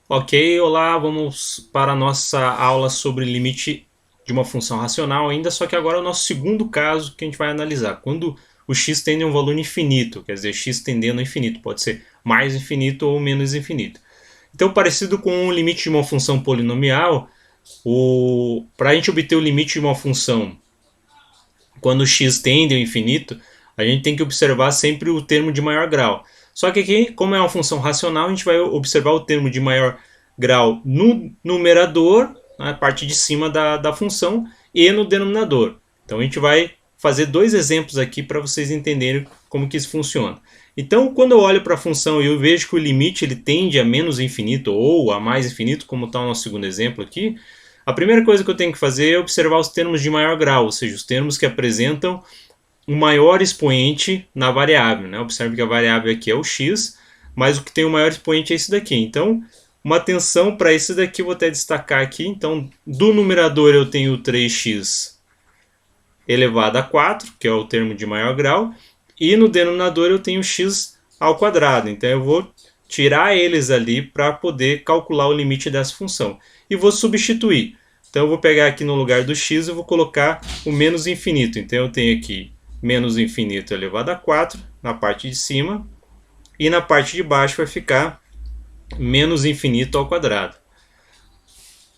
Ok, olá, vamos para a nossa aula sobre limite de uma função racional ainda, só que agora é o nosso segundo caso que a gente vai analisar. Quando o x tende a um valor infinito, quer dizer, x tendendo ao infinito, pode ser mais infinito ou menos infinito. Então, parecido com o limite de uma função polinomial, para a gente obter o limite de uma função quando o x tende ao infinito, a gente tem que observar sempre o termo de maior grau. Só que aqui, como é uma função racional, a gente vai observar o termo de maior grau no numerador, na parte de cima da função, e no denominador. Então a gente vai fazer dois exemplos aqui para vocês entenderem como que isso funciona. Então, quando eu olho para a função e eu vejo que o limite ele tende a menos infinito ou a mais infinito, como está o nosso segundo exemplo aqui, a primeira coisa que eu tenho que fazer é observar os termos de maior grau, ou seja, os termos que apresentam um maior expoente na variável. Né? Observe que a variável aqui é o x, mas o que tem o maior expoente é esse daqui. Então, uma atenção para esse daqui, eu vou até destacar aqui. Então, do numerador eu tenho 3x elevado a 4, que é o termo de maior grau, e no denominador eu tenho x ao quadrado. Então, eu vou tirar eles ali para poder calcular o limite dessa função. E vou substituir. Então eu vou pegar aqui no lugar do x e vou colocar o menos infinito. Então eu tenho aqui menos infinito elevado a 4 na parte de cima. E na parte de baixo vai ficar menos infinito ao quadrado.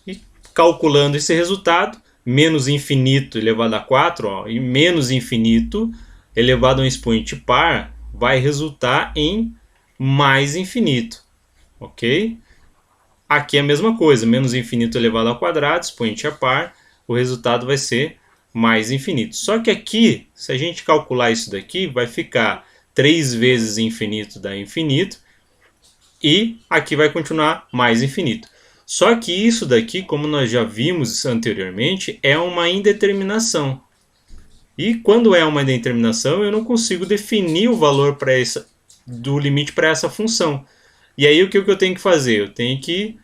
E calculando esse resultado, menos infinito elevado a 4 e menos infinito elevado a um expoente par vai resultar em mais infinito. Ok? Aqui é a mesma coisa, menos infinito elevado ao quadrado, expoente a par, o resultado vai ser mais infinito. Só que aqui, se a gente calcular isso daqui, vai ficar 3 vezes infinito dá infinito, e aqui vai continuar mais infinito. Só que isso daqui, como nós já vimos anteriormente, é uma indeterminação. E quando é uma indeterminação, eu não consigo definir o valor do limite para essa função. E aí o que eu tenho que fazer? Eu tenho que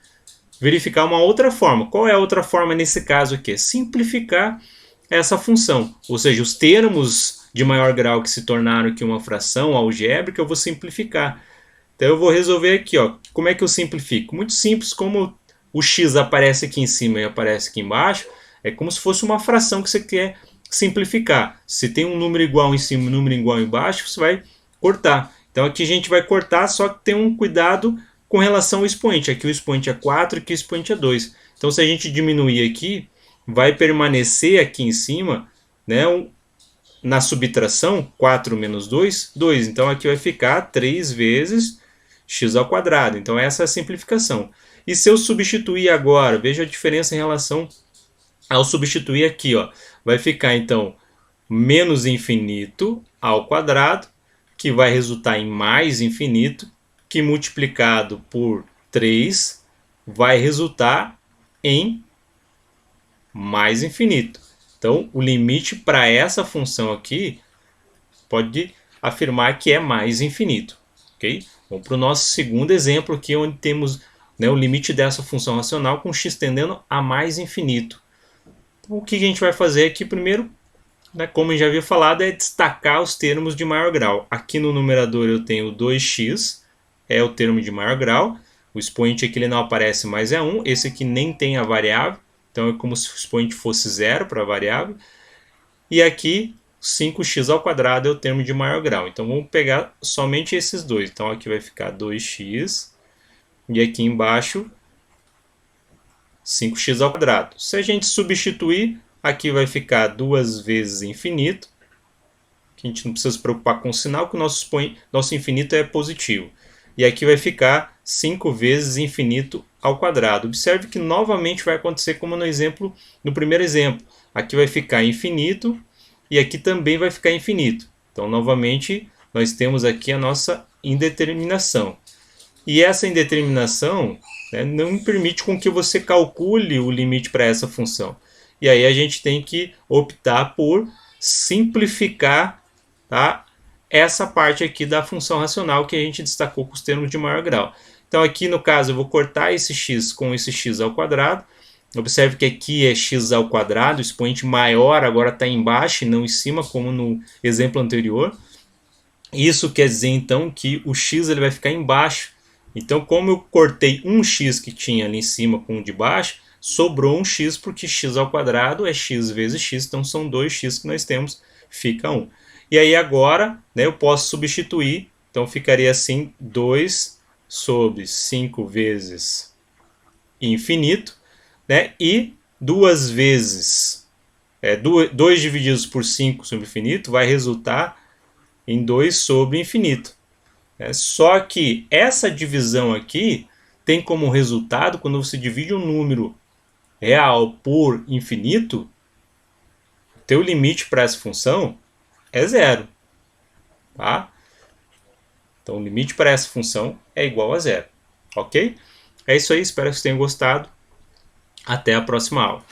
verificar uma outra forma. Qual é a outra forma nesse caso aqui? Simplificar essa função. Ou seja, os termos de maior grau que se tornaram aqui uma fração algébrica, eu vou simplificar. Então eu vou resolver aqui, ó. Como é que eu simplifico? Muito simples, como o x aparece aqui em cima e aparece aqui embaixo, é como se fosse uma fração que você quer simplificar. Se tem um número igual em cima e um número igual embaixo, você vai cortar. Então aqui a gente vai cortar, só que tem um cuidado com relação ao expoente. Aqui o expoente é 4 e aqui o expoente é 2. Então se a gente diminuir aqui, vai permanecer aqui em cima, né, na subtração, 4 menos 2, 2. Então aqui vai ficar 3 vezes x ao quadrado. Então essa é a simplificação. E se eu substituir agora, veja a diferença em relação ao substituir aqui, ó, vai ficar então menos infinito ao quadrado, que vai resultar em mais infinito, que multiplicado por 3 vai resultar em mais infinito. Então, o limite para essa função aqui pode afirmar que é mais infinito. Okay? Vamos para o nosso segundo exemplo aqui, onde temos, né, o limite dessa função racional com x tendendo a mais infinito. Então, o que a gente vai fazer aqui primeiro, né, como eu já havia falado, é destacar os termos de maior grau. Aqui no numerador eu tenho 2x, é o termo de maior grau. O expoente aqui ele não aparece, mas é 1. Esse aqui nem tem a variável, então é como se o expoente fosse zero para a variável. E aqui 5x ao quadrado é o termo de maior grau. Então vamos pegar somente esses dois. Então aqui vai ficar 2x e aqui embaixo 5x ao quadrado. Se a gente substituir, aqui vai ficar 2 vezes infinito, que a gente não precisa se preocupar com o sinal, que o nosso infinito é positivo. E aqui vai ficar 5 vezes infinito ao quadrado. Observe que novamente vai acontecer como no primeiro exemplo. Aqui vai ficar infinito e aqui também vai ficar infinito. Então, novamente, nós temos aqui a nossa indeterminação. E essa indeterminação, né, não permite com que você calcule o limite para essa função. E aí a gente tem que optar por simplificar, tá, essa parte aqui da função racional que a gente destacou com os termos de maior grau. Então aqui no caso eu vou cortar esse x com esse x ao quadrado. Observe que aqui é x ao quadrado, o expoente maior agora está embaixo e não em cima, como no exemplo anterior. Isso quer dizer então que o x ele vai ficar embaixo Então, como eu cortei um x que tinha ali em cima com o de baixo, sobrou um x, porque x ao quadrado é x vezes x, então são 2x que nós temos, fica 1. E aí agora, né, eu posso substituir, então ficaria assim, 2 sobre 5 vezes infinito, né, e 2 vezes, 2 divididos por 5 sobre infinito vai resultar em 2 sobre infinito. Só que essa divisão aqui tem como resultado, quando você divide um número real por infinito, teu limite para essa função é zero. Tá? Então o limite para essa função é igual a zero. Ok? É isso aí, espero que vocês tenham gostado. Até a próxima aula.